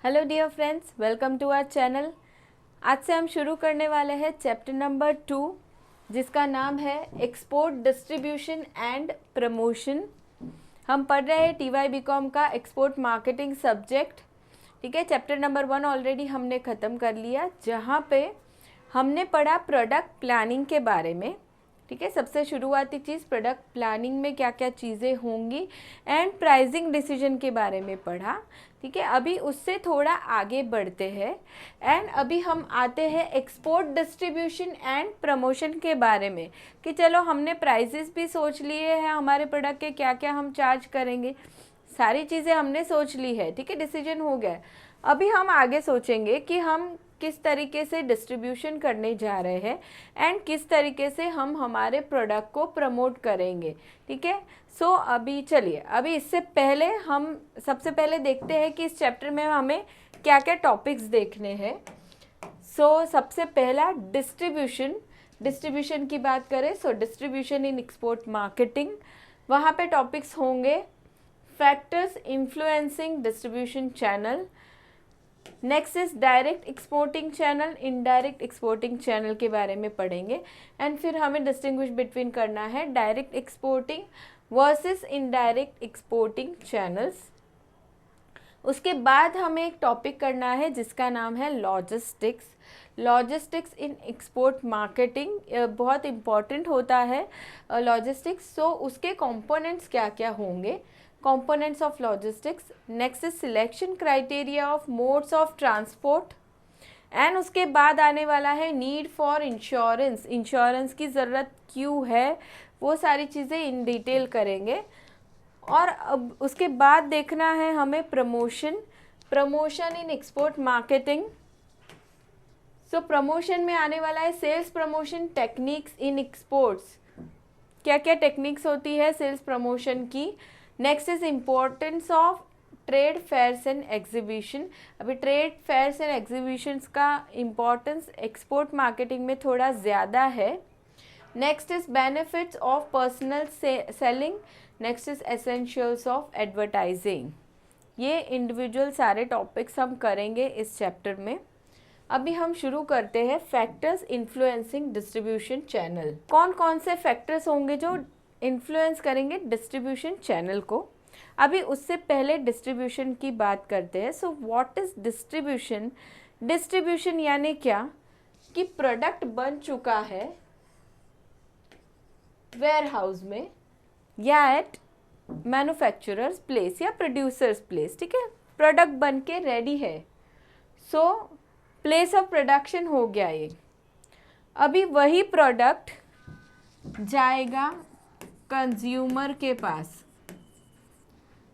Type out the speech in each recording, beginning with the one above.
Hello dear friends, welcome to our channel. आज से हम शुरू करने वाले हैं चैप्टर नंबर 2, जिसका नाम है एक्सपोर्ट डिस्ट्रीब्यूशन एंड प्रमोशन। हम पढ़ रहे हैं TY BCom का एक्सपोर्ट मार्केटिंग सब्जेक्ट। ठीक है, चैप्टर नंबर 1 ऑलरेडी हमने ख़त्म कर लिया, जहाँ पे हमने पढ़ा प्रोडक्ट प्लानिंग के बारे में। ठीक है, सबसे शुरुआती चीज़ प्रोडक्ट प्लानिंग में क्या क्या चीज़ें होंगी एंड प्राइसिंग डिसीजन के बारे में पढ़ा। ठीक है, अभी उससे थोड़ा आगे बढ़ते हैं एंड अभी हम आते हैं एक्सपोर्ट डिस्ट्रीब्यूशन एंड प्रमोशन के बारे में कि चलो हमने प्राइसेस भी सोच लिए हैं, हमारे प्रोडक्ट के क्या क्या हम चार्ज करेंगे, सारी चीज़ें हमने सोच ली है। ठीक है, डिसीजन हो गया। अभी हम आगे सोचेंगे कि हम किस तरीके से डिस्ट्रीब्यूशन करने जा रहे हैं एंड किस तरीके से हम हमारे प्रोडक्ट को प्रमोट करेंगे। ठीक है, सो अभी चलिए, अभी इससे पहले हम सबसे पहले देखते हैं कि इस चैप्टर में हमें क्या क्या टॉपिक्स देखने हैं। सबसे पहला डिस्ट्रीब्यूशन की बात करें, डिस्ट्रीब्यूशन इन एक्सपोर्ट मार्केटिंग। वहाँ पे टॉपिक्स होंगे factors influencing distribution channel, next is direct exporting channel, indirect exporting channel के बारे में पढ़ेंगे एंड फिर हमें डिस्टिंग्विश बिटवीन करना है direct exporting versus indirect exporting channels. उसके बाद हमें एक टॉपिक करना है जिसका नाम है लॉजिस्टिक्स इन एक्सपोर्ट मार्केटिंग। बहुत इम्पॉर्टेंट होता है लॉजिस्टिक्स। उसके कंपोनेंट्स क्या क्या होंगे, components of logistics। next is selection criteria of modes of transport and उसके बाद आने वाला है need for insurance, इंश्योरेंस की ज़रूरत क्यों है, वो सारी चीज़ें इन डिटेल करेंगे। और अब उसके बाद देखना है हमें promotion in export marketing. Promotion में आने वाला है sales promotion techniques in exports, क्या क्या टेक्निक्स होती है सेल्स प्रमोशन की। Next is importance of trade fairs and exhibition. अभी ट्रेड फेयर्स एंड एग्जीबिशंस का इम्पोर्टेंस एक्सपोर्ट मार्केटिंग में थोड़ा ज़्यादा है। Next is benefits of personal selling, next is essentials of advertising. ये इंडिविजुअल सारे टॉपिक्स हम करेंगे इस चैप्टर में। अभी हम शुरू करते हैं फैक्टर्स इन्फ्लुएंसिंग डिस्ट्रीब्यूशन चैनल। कौन कौन से फैक्टर्स होंगे जो इन्फ्लुएंस करेंगे डिस्ट्रीब्यूशन चैनल को। अभी उससे पहले डिस्ट्रीब्यूशन की बात करते हैं। व्हाट इज डिस्ट्रीब्यूशन यानी क्या कि प्रोडक्ट बन चुका है वेयर हाउस में या एट मैन्युफैक्चरर्स प्लेस या प्रोड्यूसर्स प्लेस। ठीक है, प्रोडक्ट बन के रेडी है, प्लेस ऑफ प्रोडक्शन हो गया ये। अभी वही प्रोडक्ट जाएगा कंज्यूमर के पास,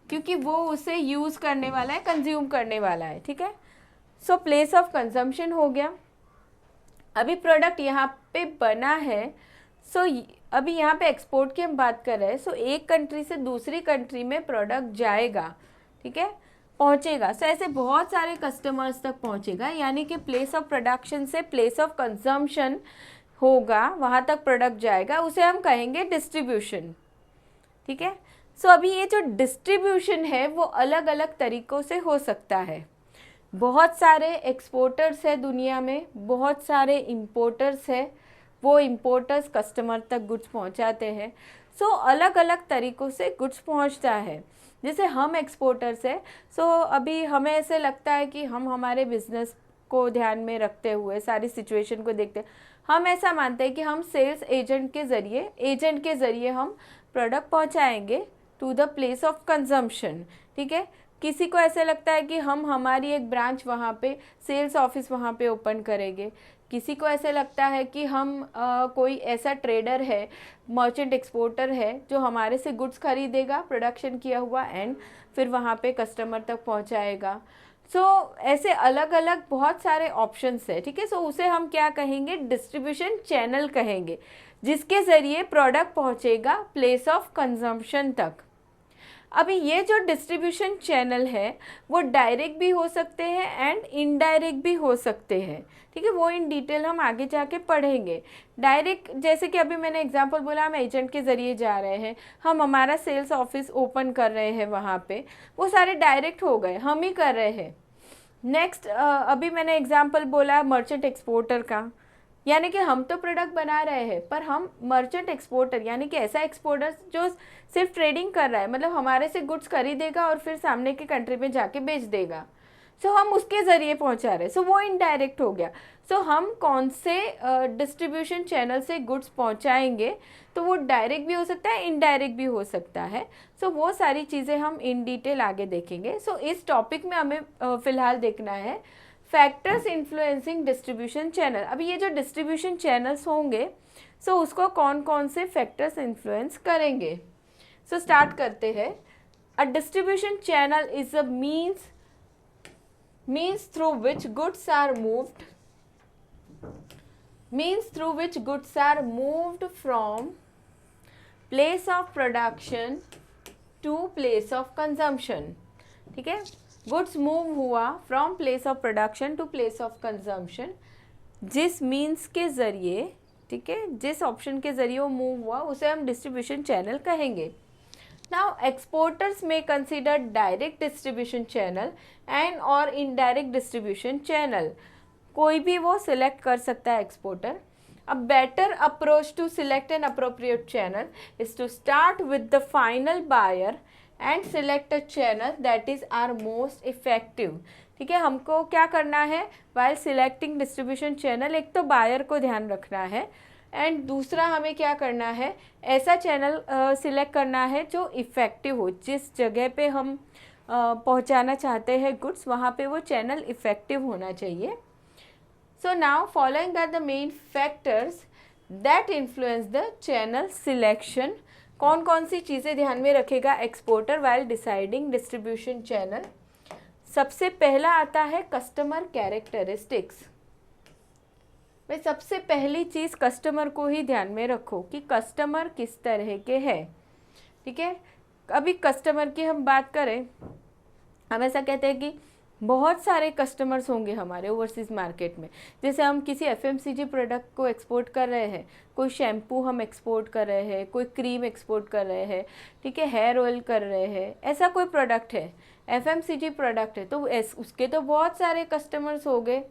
क्योंकि वो उसे यूज़ करने वाला है, कंज्यूम करने वाला है। ठीक है, प्लेस ऑफ कंजम्पशन हो गया। अभी प्रोडक्ट यहाँ पे बना है, अभी यहाँ पे एक्सपोर्ट की हम बात कर रहे हैं। एक कंट्री से दूसरी कंट्री में प्रोडक्ट जाएगा, ठीक है, पहुँचेगा। ऐसे बहुत सारे कस्टमर्स तक पहुँचेगा, यानी कि प्लेस ऑफ प्रोडक्शन से प्लेस ऑफ कंजम्पशन होगा, वहाँ तक प्रोडक्ट जाएगा, उसे हम कहेंगे डिस्ट्रीब्यूशन। ठीक है, अभी ये जो डिस्ट्रीब्यूशन है वो अलग अलग तरीक़ों से हो सकता है। बहुत सारे एक्सपोर्टर्स है दुनिया में, बहुत सारे इंपोर्टर्स है, वो इंपोर्टर्स कस्टमर तक गुड्स पहुंचाते हैं। अलग अलग तरीक़ों से गुड्स पहुंचता है। जैसे हम एक्सपोर्टर्स है, अभी हमें ऐसे लगता है कि हम हमारे बिजनेस को ध्यान में रखते हुए सारी सिचुएशन को देखते हम ऐसा मानते हैं कि हम सेल्स एजेंट के ज़रिए हम प्रोडक्ट पहुंचाएंगे to the place of consumption. ठीक है, किसी को ऐसे लगता है कि हम हमारी एक ब्रांच वहाँ पे, सेल्स ऑफिस वहाँ पे ओपन करेंगे। किसी को ऐसे लगता है कि हम कोई ऐसा ट्रेडर है, मर्चेंट एक्सपोर्टर है, जो हमारे से गुड्स खरीदेगा प्रोडक्शन किया हुआ एंड फिर वहाँ पे कस्टमर तक पहुँचाएगा। ऐसे अलग अलग बहुत सारे ऑप्शंस है। ठीक है, उसे हम क्या कहेंगे, डिस्ट्रीब्यूशन चैनल कहेंगे, जिसके ज़रिए प्रोडक्ट पहुँचेगा प्लेस ऑफ कंजम्पशन तक। अभी ये जो डिस्ट्रीब्यूशन चैनल है वो डायरेक्ट भी हो सकते हैं एंड इनडायरेक्ट भी हो सकते हैं। ठीक है, वो इन डिटेल हम आगे जाके पढ़ेंगे। डायरेक्ट जैसे कि अभी मैंने एग्जांपल बोला, हम एजेंट के ज़रिए जा रहे हैं, हम हमारा सेल्स ऑफिस ओपन कर रहे हैं वहाँ पे, वो सारे डायरेक्ट हो गए, हम ही कर रहे हैं। नेक्स्ट अभी मैंने एग्जांपल बोला मर्चेंट एक्सपोर्टर का, यानी कि हम तो प्रोडक्ट बना रहे हैं पर हम मर्चेंट एक्सपोर्टर यानी कि ऐसा एक्सपोर्टर जो सिर्फ ट्रेडिंग कर रहा है, मतलब हमारे से गुड्स खरीदेगा और फिर सामने की कंट्री में जाके बेच देगा। सो हम उसके ज़रिए पहुंचा रहे हैं, सो वो इनडायरेक्ट हो गया। सो हम कौन से डिस्ट्रीब्यूशन चैनल से गुड्स पहुंचाएंगे, तो वो डायरेक्ट भी हो सकता है, इनडायरेक्ट भी हो सकता है। सो वो सारी चीज़ें हम इन डिटेल आगे देखेंगे। सो इस टॉपिक में हमें फ़िलहाल देखना है फैक्टर्स इन्फ्लुएंसिंग डिस्ट्रीब्यूशन चैनल। अभी ये जो डिस्ट्रीब्यूशन चैनल्स होंगे, सो उसको कौन कौन से फैक्टर्स इन्फ्लुएंस करेंगे। सो स्टार्ट करते हैं। A distribution channel is a means through which goods are moved from place of production to place of consumption। ठीक है, गुड्स मूव हुआ from place of production to place of consumption, जिस means के ज़रिए, ठीक है, जिस ऑप्शन के ज़रिए वो मूव हुआ उसे हम डिस्ट्रीब्यूशन चैनल कहेंगे। Now exporters may consider direct distribution channel and or indirect distribution channel। कोई भी वो सिलेक्ट कर सकता है exporter. A better approach to select an appropriate channel is to start with the final buyer and select a channel that is our most effective। ठीक है, हमको क्या करना है while selecting distribution channel, एक तो बायर को ध्यान रखना है एंड दूसरा हमें क्या करना है, ऐसा चैनल सिलेक्ट करना है जो इफ़ेक्टिव हो। जिस जगह पे हम पहुंचाना चाहते हैं गुड्स, वहाँ पे वो चैनल इफ़ेक्टिव होना चाहिए। So now following are the main factors that influence the channel selection. कौन कौन सी चीज़ें ध्यान में रखेगा exporter while deciding distribution channel. सबसे पहला आता है कस्टमर कैरेक्टरिस्टिक्स। भाई सबसे पहली चीज़ कस्टमर को ही ध्यान में रखो कि कस्टमर किस तरह के हैं। ठीक है, अभी कस्टमर की हम बात करें, हम ऐसा कहते हैं कि बहुत सारे कस्टमर्स होंगे हमारे ओवरसीज़ मार्केट में। जैसे हम किसी एफएमसीजी प्रोडक्ट को एक्सपोर्ट कर रहे हैं, कोई शैम्पू हम एक्सपोर्ट कर रहे हैं, कोई क्रीम एक्सपोर्ट कर रहे हैं, ठीक है, हेयर ऑयल कर रहे हैं, ऐसा कोई प्रोडक्ट है, एफएमसीजी प्रोडक्ट है, तो उसके तो बहुत सारे कस्टमर्स हो गए।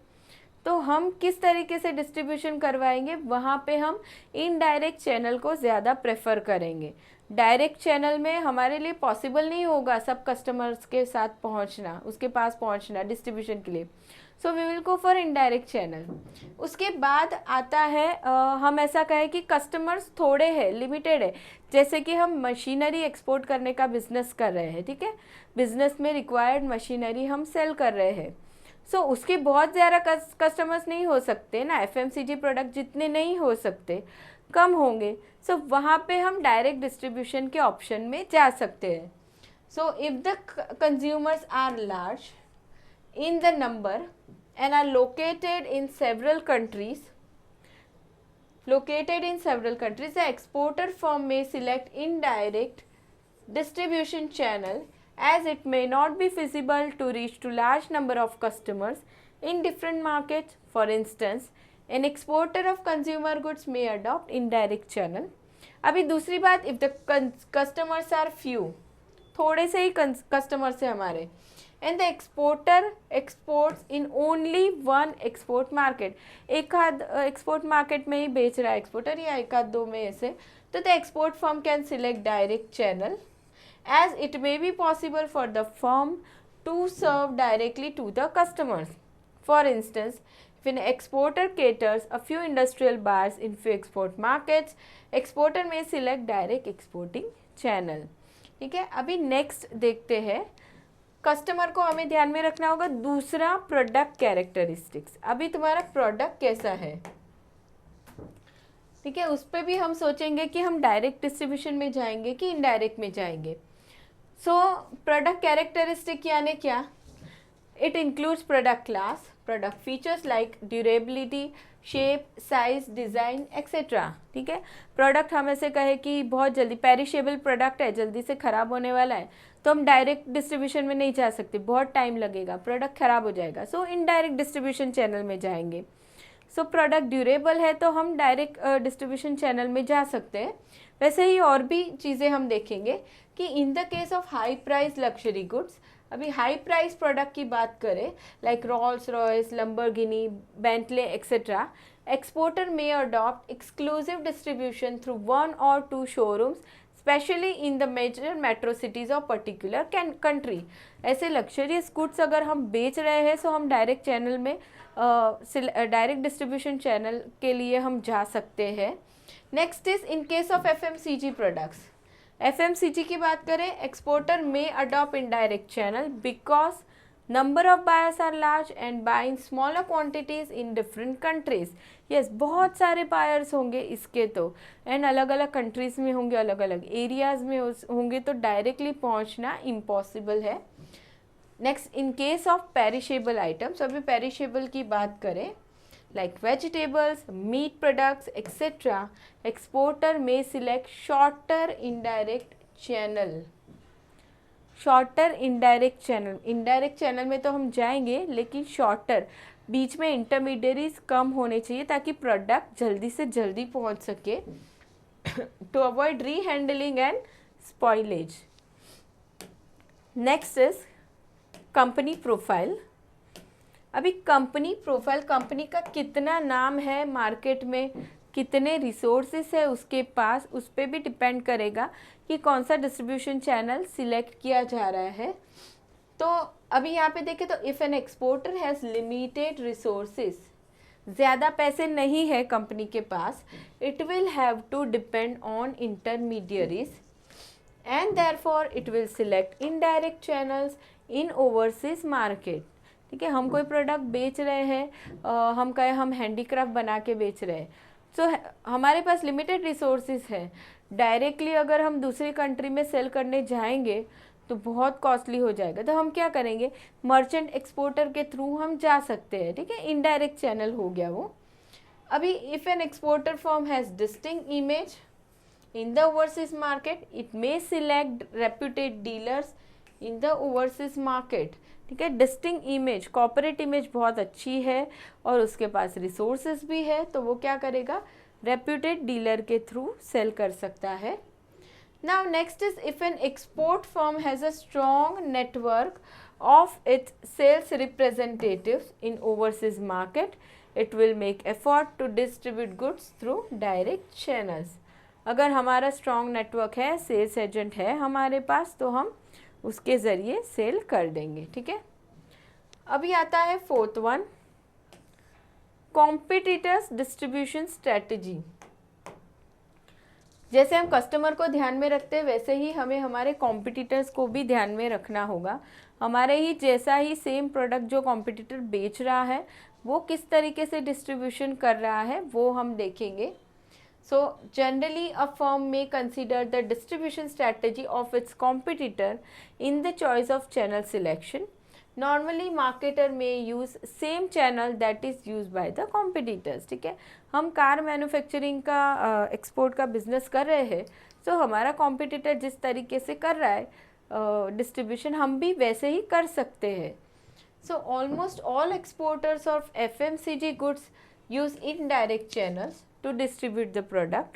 तो हम किस तरीके से डिस्ट्रीब्यूशन करवाएंगे, वहाँ पे हम इनडायरेक्ट चैनल को ज़्यादा प्रेफर करेंगे। डायरेक्ट चैनल में हमारे लिए पॉसिबल नहीं होगा सब कस्टमर्स के साथ पहुँचना, उसके पास पहुँचना डिस्ट्रीब्यूशन के लिए। So we will go for indirect channel. उसके बाद आता है हम ऐसा कहें कि कस्टमर्स थोड़े हैं, लिमिटेड है। जैसे कि हम मशीनरी एक्सपोर्ट करने का बिजनेस कर रहे हैं, ठीक है, बिजनेस में रिक्वायर्ड मशीनरी हम सेल कर रहे हैं। सो उसके बहुत ज़्यादा कस्टमर्स नहीं हो सकते ना, एफएमसीजी प्रोडक्ट जितने नहीं हो सकते, कम होंगे। सो वहाँ पे हम डायरेक्ट डिस्ट्रीब्यूशन के ऑप्शन में जा सकते हैं। So if the consumers are large in the number and are located in several countries, the exporter firm may select indirect distribution channel as it may not be feasible to reach to large number of customers in different markets. For instance, an exporter of consumer goods may adopt indirect channel। अभी दूसरी बात, if the customers are few, थोड़े से ही customers है हमारे, and the exporter exports in only one export market, एक आध export market में ही बेच रहा है एक्सपोर्टर या एक आध दो में ऐसे, तो the export firm can select direct channel as it may be possible for the firm to serve directly to the customers। For instance, if an exporter caters a few industrial buyers in few export markets, exporter may select direct exporting channel। ठीक है, अभी next देखते हैं, customer को हमें ध्यान में रखना होगा। दूसरा, प्रोडक्ट कैरेक्टरिस्टिक्स। अभी तुम्हारा प्रोडक्ट कैसा है, ठीक है, उस पर भी हम सोचेंगे कि हम डायरेक्ट डिस्ट्रीब्यूशन में जाएंगे कि इनडायरेक्ट में जाएंगे। सो प्रोडक्ट कैरेक्टरिस्टिक यानी क्या, it includes product class, product features like durability, shape, size, design etcetera. ठीक है, प्रोडक्ट हम ऐसे कहे कि बहुत जल्दी पेरिशेबल प्रोडक्ट है, जल्दी से ख़राब होने वाला है, तो हम डायरेक्ट डिस्ट्रीब्यूशन में नहीं जा सकते, बहुत टाइम लगेगा, प्रोडक्ट ख़राब हो जाएगा। सो इनडायरेक्ट डिस्ट्रीब्यूशन चैनल में जाएंगे। सो प्रोडक्ट ड्यूरेबल है तो हम डायरेक्ट डिस्ट्रीब्यूशन चैनल में जा सकते हैं। वैसे ही और भी चीज़ें हम देखेंगे कि in the case of high price luxury goods, अभी हाई प्राइस प्रोडक्ट की बात करें, like Rolls Royce, Lamborghini, Bentley etcetera, exporter may adopt exclusive distribution through one or two showrooms, especially in the major metro cities of particular country. ऐसे luxurious goods अगर हम बेच रहे हैं तो हम डायरेक्ट चैनल में डायरेक्ट डिस्ट्रीब्यूशन चैनल के लिए हम जा सकते हैं. Next is in case of FMCG products. FMCG की बात करें, exporter may adopt indirect channel because number of buyers are large and buying smaller quantities in different countries. Yes, बहुत सारे बायर्स होंगे इसके तो, एंड अलग अलग कंट्रीज में होंगे, अलग अलग एरियाज में होंगे, तो डायरेक्टली पहुंचना इम्पॉसिबल है. Next, in case of perishable items, अभी पेरिशेबल की बात करें, like vegetables, meat products, etc., exporter may select shorter indirect channel. Shorter indirect channel, indirect channel में तो हम जाएंगे लेकिन शॉर्टर, बीच में इंटरमीडियरीज कम होने चाहिए ताकि प्रोडक्ट जल्दी से जल्दी पहुंच सके, टू अवॉइड री handling and spoilage. Next is company profile. अभी कंपनी प्रोफाइल, कंपनी का कितना नाम है मार्केट में, कितने रिसोर्सेस है उसके पास, उस पर भी डिपेंड करेगा कि कौन सा डिस्ट्रीब्यूशन चैनल सिलेक्ट किया जा रहा है. तो अभी यहाँ पे देखें तो if an exporter has limited resources, ज़्यादा पैसे नहीं है कंपनी के पास, it will have to depend on intermediaries and therefore it will select indirect channels in overseas market. ठीक है, हम कोई प्रोडक्ट बेच रहे हैं, हम कहें हम हैंडीक्राफ्ट बना के बेच रहे हैं, तो हमारे पास लिमिटेड रिसोर्सेज है. डायरेक्टली अगर हम दूसरी कंट्री में सेल करने जाएंगे तो बहुत कॉस्टली हो जाएगा, तो हम क्या करेंगे, मर्चेंट एक्सपोर्टर के थ्रू हम जा सकते हैं. ठीक है, इनडायरेक्ट चैनल हो गया वो. अभी if an exporter firm has distinct image in the overseas market, it may select reputed dealers in the overseas market. ठीक है, डिस्टिंक्ट इमेज, कॉर्पोरेट इमेज बहुत अच्छी है और उसके पास रिसोर्सेज भी है, तो वो क्या करेगा, रेप्यूटेड डीलर के थ्रू सेल कर सकता है. Now next is if an export firm has a strong network of its sales representatives in overseas market, it will make effort to distribute goods through direct channels. अगर हमारा strong network है, sales agent है हमारे पास, तो हम उसके ज़रिए cell कर देंगे. ठीक है, अभी आता है fourth one, competitors distribution strategy. जैसे हम कस्टमर को ध्यान में रखते हैं वैसे ही हमें हमारे कॉम्पिटिटर्स को भी ध्यान में रखना होगा. हमारे ही जैसा ही सेम प्रोडक्ट जो कॉम्पिटिटर बेच रहा है वो किस तरीके से डिस्ट्रीब्यूशन कर रहा है वो हम देखेंगे. So generally a firm may consider the distribution strategy of its competitor in the choice of channel selection. Normally marketer may use same channel that is used by the competitors. ठीक है, हम car manufacturing का export का business कर रहे हैं, तो हमारा कॉम्पिटिटर जिस तरीके से कर रहा है डिस्ट्रीब्यूशन, हम भी वैसे ही कर सकते हैं. So almost all exporters of FMCG goods use indirect channels to distribute the product.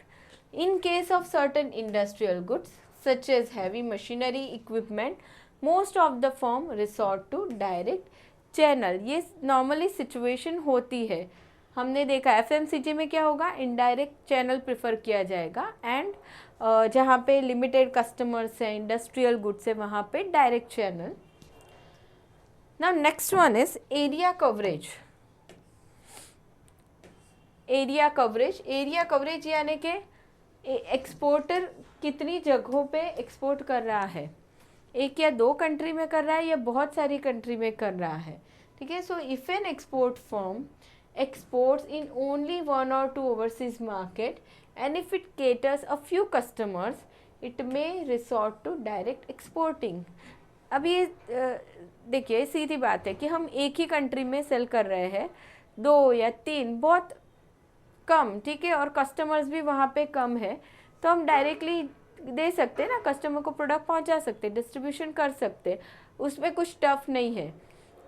In case of certain industrial goods such as heavy machinery equipment, most of the firm resort to direct channel. ये normally situation होती है, हमने देखा FMCG में क्या होगा, indirect channel prefer किया जाएगा, and जहाँ पे limited customers हैं, industrial goods है, वहाँ पे direct channel. Now next one is area coverage. Area coverage, area coverage यानी कि एक्सपोर्टर कितनी जगहों पे एक्सपोर्ट कर रहा है, एक या दो कंट्री में कर रहा है या बहुत सारी कंट्री में कर रहा है. ठीक है, so if an export firm exports in only one or two overseas market and if it caters a few customers, it may resort to direct exporting. अब ये देखिए सीधी बात है कि हम एक ही कंट्री में सेल कर रहे हैं, दो या तीन, बहुत कम, ठीक है, और कस्टमर्स भी वहाँ पे कम है, तो हम डायरेक्टली दे सकते हैं ना, कस्टमर को प्रोडक्ट पहुँचा सकते, डिस्ट्रीब्यूशन कर सकते, उसमें कुछ टफ नहीं है.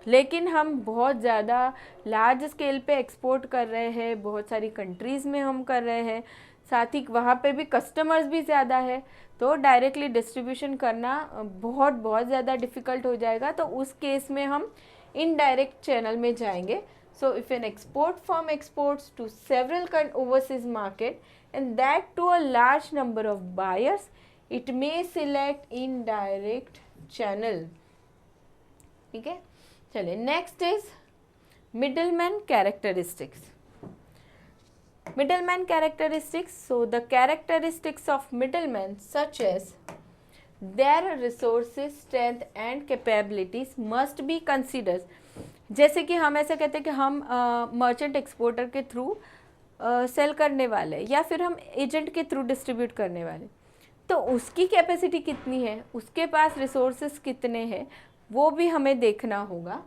लेकिन हम बहुत ज़्यादा लार्ज स्केल पे एक्सपोर्ट कर रहे हैं, बहुत सारी कंट्रीज़ में हम कर रहे हैं, साथ ही वहाँ पे भी कस्टमर्स भी ज़्यादा है, तो डायरेक्टली डिस्ट्रीब्यूशन करना बहुत बहुत ज़्यादा डिफ़िकल्ट हो जाएगा, तो उस केस में हम इनडायरेक्ट चैनल में जाएंगे. So if an export firm exports to several overseas market and that to a large number of buyers, it may select indirect channel. ठीक है, चलिए next is middleman characteristics. Middleman characteristics. So the characteristics of middlemen such as their resources, strength and capabilities must be considered. जैसे कि हम ऐसे कहते हैं कि हम मर्चेंट एक्सपोर्टर के थ्रू सेल करने वाले या फिर हम एजेंट के थ्रू डिस्ट्रीब्यूट करने वाले, तो उसकी कैपेसिटी कितनी है, उसके पास रिसोर्सेज कितने हैं, वो भी हमें देखना होगा.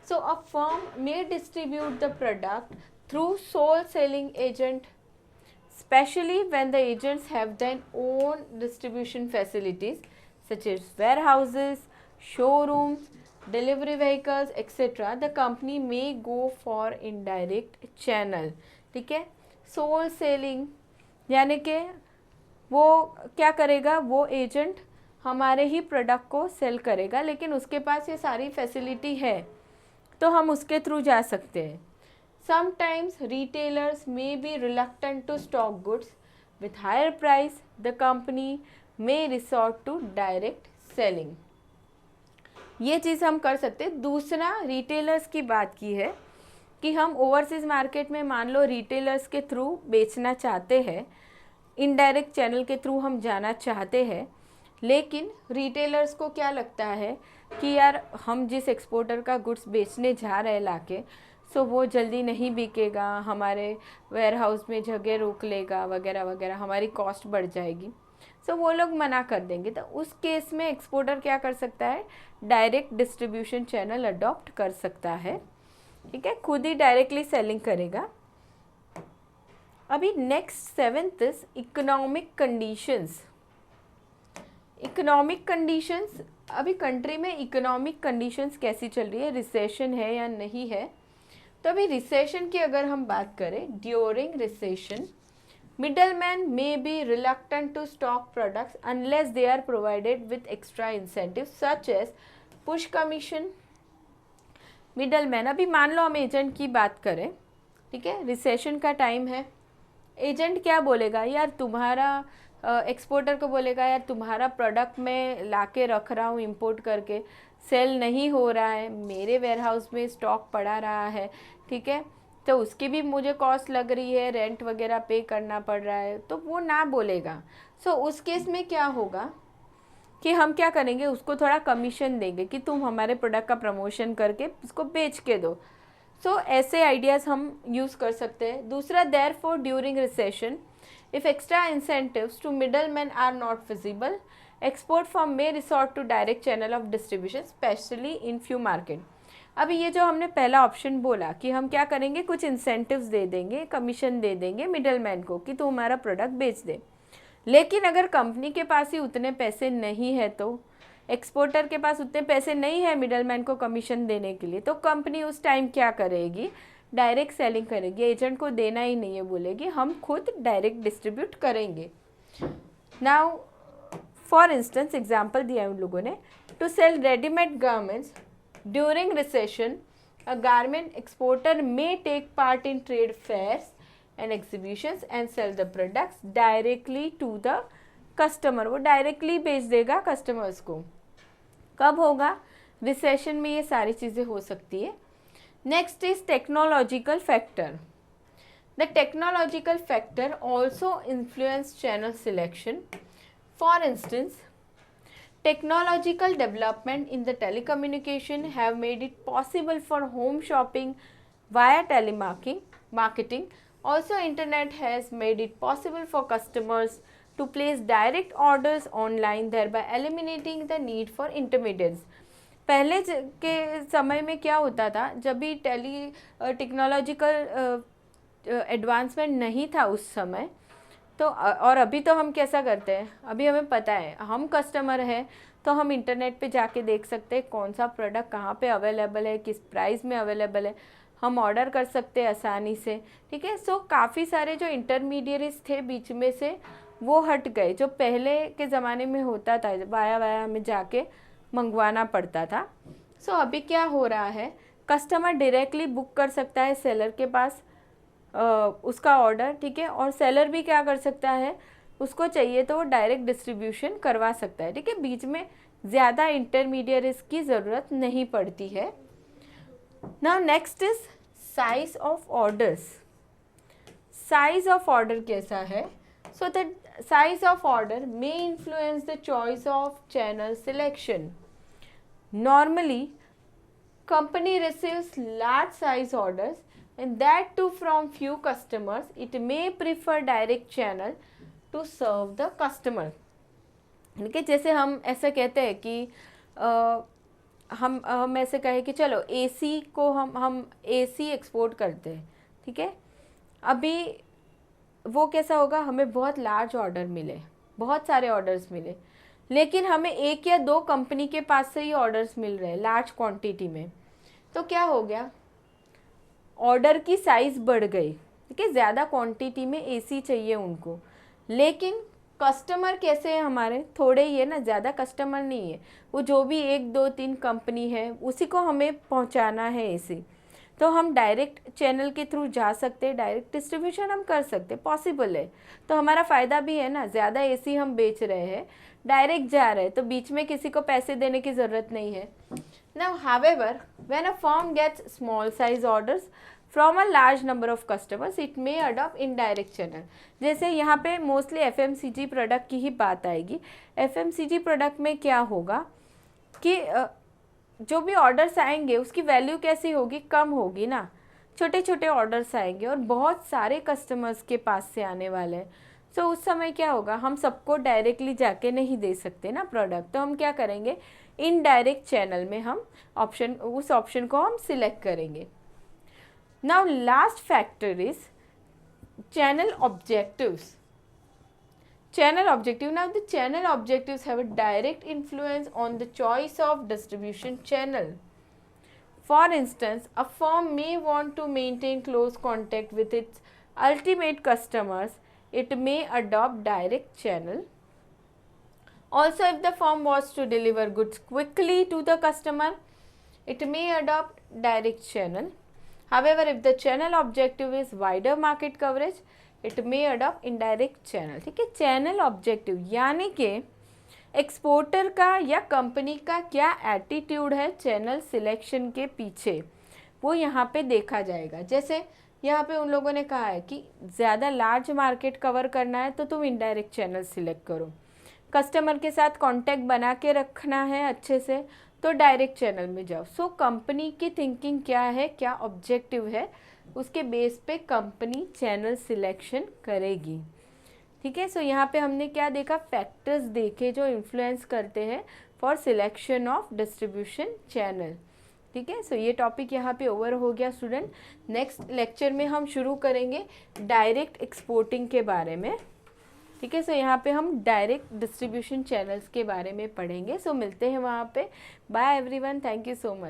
So a firm may distribute the product through sole selling agent, especially when the agents have their own distribution facilities such as warehouses, showrooms, delivery vehicles, etc. The company may go for indirect channel. ठीक है, sole selling यानी कि वो क्या करेगा, वो agent हमारे ही product को सेल करेगा, लेकिन उसके पास ये सारी फैसिलिटी है तो हम उसके थ्रू जा सकते हैं. Sometimes retailers may be reluctant to stock goods with higher price. The company may resort to direct selling. ये चीज़ हम कर सकते हैं. दूसरा, रिटेलर्स की बात की है कि हम ओवरसीज़ मार्केट में मान लो रिटेलर्स के थ्रू बेचना चाहते हैं, इनडायरेक्ट चैनल के थ्रू हम जाना चाहते हैं, लेकिन रिटेलर्स को क्या लगता है कि यार हम जिस एक्सपोर्टर का गुड्स बेचने जा रहे हैं लाके, सो वो जल्दी नहीं बिकेगा, हमारे वेयर हाउस में जगह रोक लेगा वगैरह वगैरह, हमारी कॉस्ट बढ़ जाएगी, सो वो लोग मना कर देंगे. तो उस केस में एक्सपोर्टर क्या कर सकता है, डायरेक्ट डिस्ट्रीब्यूशन चैनल अडॉप्ट कर सकता है. ठीक है, खुद ही डायरेक्टली सेलिंग करेगा. अभी next 7th is economic conditions. Economic conditions, अभी कंट्री में इकोनॉमिक कंडीशंस कैसी चल रही है, रिसेशन है या नहीं है. तो अभी रिसेशन की अगर हम बात करें, during recession middleman may be reluctant to stock products unless they are provided with extra incentive such as push commission. Middleman, अभी मान लो हम एजेंट की बात करें, ठीक है, रिसेशन का टाइम है, एजेंट क्या बोलेगा, यार तुम्हारा एक्सपोर्टर को बोलेगा यार तुम्हारा प्रोडक्ट मैं लाके रख रहा हूँ इंपोर्ट करके, सेल नहीं हो रहा है, मेरे वेयरहाउस में स्टॉक पड़ा रहा है, ठीक है, तो उसकी भी मुझे कॉस्ट लग रही है, रेंट वगैरह पे करना पड़ रहा है, तो वो ना बोलेगा. सो उस केस में क्या होगा कि हम क्या करेंगे, उसको थोड़ा कमीशन देंगे कि तुम हमारे प्रोडक्ट का प्रमोशन करके उसको बेच के दो. सो ऐसे आइडियाज़ हम यूज़ कर सकते हैं. दूसरा, therefore during recession if extra incentives to middleman are not feasible, export firm may resort to direct channel of distribution especially in few market. अभी ये जो हमने पहला ऑप्शन बोला कि हम क्या करेंगे, कुछ इंसेंटिव्स दे देंगे, कमीशन दे देंगे मिडलमैन को कि तू हमारा प्रोडक्ट बेच दे, लेकिन अगर कंपनी के पास ही उतने पैसे नहीं है, तो एक्सपोर्टर के पास उतने पैसे नहीं है मिडलमैन को कमीशन देने के लिए, तो कंपनी उस टाइम क्या करेगी, डायरेक्ट सेलिंग करेगी, एजेंट को देना ही नहीं है, बोलेगी हम खुद डायरेक्ट डिस्ट्रीब्यूट करेंगे. नाउ फॉर इंस्टेंस एग्जाम्पल दिया है उन लोगों ने, to sell readymade garments during recession a garment exporter may take part in trade fairs and exhibitions and sell the products directly to the customer. वो directly बेच देगा customers को. कब होगा, रिसेशन में ये सारी चीज़ें हो सकती है. Next is technological factor. The technological factor also influence channel selection. For instance, technological development in the telecommunication have made it possible for home shopping via telemarketing. Also, internet has made it possible for customers to place direct orders online, thereby eliminating the need for intermediaries. पहले के समय में क्या होता था, जब भी technological advancement नहीं था उस समय, तो और अभी तो हम कैसा करते हैं, अभी हमें पता है, हम कस्टमर हैं तो हम इंटरनेट पे जाके देख सकते हैं कौन सा प्रोडक्ट कहाँ पे अवेलेबल है, किस प्राइस में अवेलेबल है, हम ऑर्डर कर सकते हैं आसानी से. ठीक है, सो काफ़ी सारे जो इंटरमीडियरीज थे बीच में से, वो हट गए, जो पहले के ज़माने में होता था, वाया वाया हमें जाके मंगवाना पड़ता था। सो अभी क्या हो रहा है, कस्टमर डायरेक्टली बुक कर सकता है सेलर के पास उसका ऑर्डर, ठीक है, और सेलर भी क्या कर सकता है, उसको चाहिए तो वो डायरेक्ट डिस्ट्रीब्यूशन करवा सकता है, ठीक है, बीच में ज़्यादा इंटरमीडियरीज की ज़रूरत नहीं पड़ती है। Now next is size of orders. Size of order कैसा है, so the size of order may influence the choice of channel selection. Normally company receives large size orders and that too from few customers. It may prefer direct channel to serve the customer. ठीक, जैसे हम ऐसा कहते हैं कि हम ऐसे कहें कि चलो एसी को हम एसी एक्सपोर्ट करते हैं, ठीक है, अभी वो कैसा होगा, हमें बहुत लार्ज ऑर्डर मिले, बहुत सारे ऑर्डर्स मिले, लेकिन हमें एक या दो कंपनी के पास से ही ऑर्डर्स मिल रहे हैं लार्ज क्वांटिटी में, तो क्या हो गया, ऑर्डर की साइज़ बढ़ गई, ठीक है, ज़्यादा क्वांटिटी में एसी चाहिए उनको, लेकिन कस्टमर कैसे हैं हमारे, थोड़े ही है ना, ज़्यादा कस्टमर नहीं है, वो जो भी 1 2 3 कंपनी है उसी को हमें पहुंचाना है एसी, तो हम डायरेक्ट चैनल के थ्रू जा सकते हैं, डायरेक्ट डिस्ट्रीब्यूशन हम कर सकते हैं, पॉसिबल है, तो हमारा फ़ायदा भी है ना, ज़्यादा एसी हम बेच रहे हैं, डायरेक्ट जा रहे हैं, तो बीच में किसी को पैसे देने की ज़रूरत नहीं है। Now, however, when a firm gets small size orders from a large number of customers, it may adopt indirect channel. जैसे यहाँ पे मोस्टली FMCG प्रोडक्ट की ही बात आएगी। FMCG प्रोडक्ट में क्या होगा कि जो भी ऑर्डर्स आएंगे उसकी वैल्यू कैसी होगी, कम होगी ना, छोटे छोटे ऑर्डर्स आएंगे और बहुत सारे कस्टमर्स के पास से आने वाले हैं, सो उस समय क्या होगा, हम सबको डायरेक्टली जाके नहीं दे सकते ना प्रोडक्ट, तो हम क्या करेंगे, इनडायरेक्ट चैनल में हम उस ऑप्शन को हम सिलेक्ट करेंगे। Now last factor is channel objectives. Channel objective. Now the channel objectives have a direct influence on the choice of distribution channel. For instance, a firm may want to maintain close contact with its ultimate customers. It may adopt direct channel. Also, if the firm wants to deliver goods quickly to the customer, it may adopt direct channel. However, if the channel objective is wider market coverage, it may adopt indirect channel, ठीक है, channel objective यानी कि exporter का या company का क्या attitude है channel selection के पीछे, वो यहाँ पे देखा जाएगा। जैसे यहाँ पे उन लोगों ने कहा है कि ज़्यादा लार्ज मार्केट कवर करना है तो तुम इनडायरेक्ट चैनल सिलेक्ट करो, कस्टमर के साथ कांटेक्ट बना के रखना है अच्छे से तो डायरेक्ट चैनल में जाओ। सो कंपनी की थिंकिंग क्या है, क्या ऑब्जेक्टिव है, उसके बेस पे कंपनी चैनल सिलेक्शन करेगी, ठीक है। सो यहाँ पे हमने क्या देखा, फैक्टर्स देखे जो इन्फ्लुएंस करते हैं for selection of distribution channel, ठीक है। सो ये टॉपिक यहाँ पे ओवर हो गया स्टूडेंट। नेक्स्ट लेक्चर में हम शुरू करेंगे डायरेक्ट एक्सपोर्टिंग के बारे में, ठीक है। सो यहाँ पे हम डायरेक्ट डिस्ट्रीब्यूशन चैनल्स के बारे में पढ़ेंगे। सो मिलते हैं वहाँ पे। Bye everyone, thank you so much.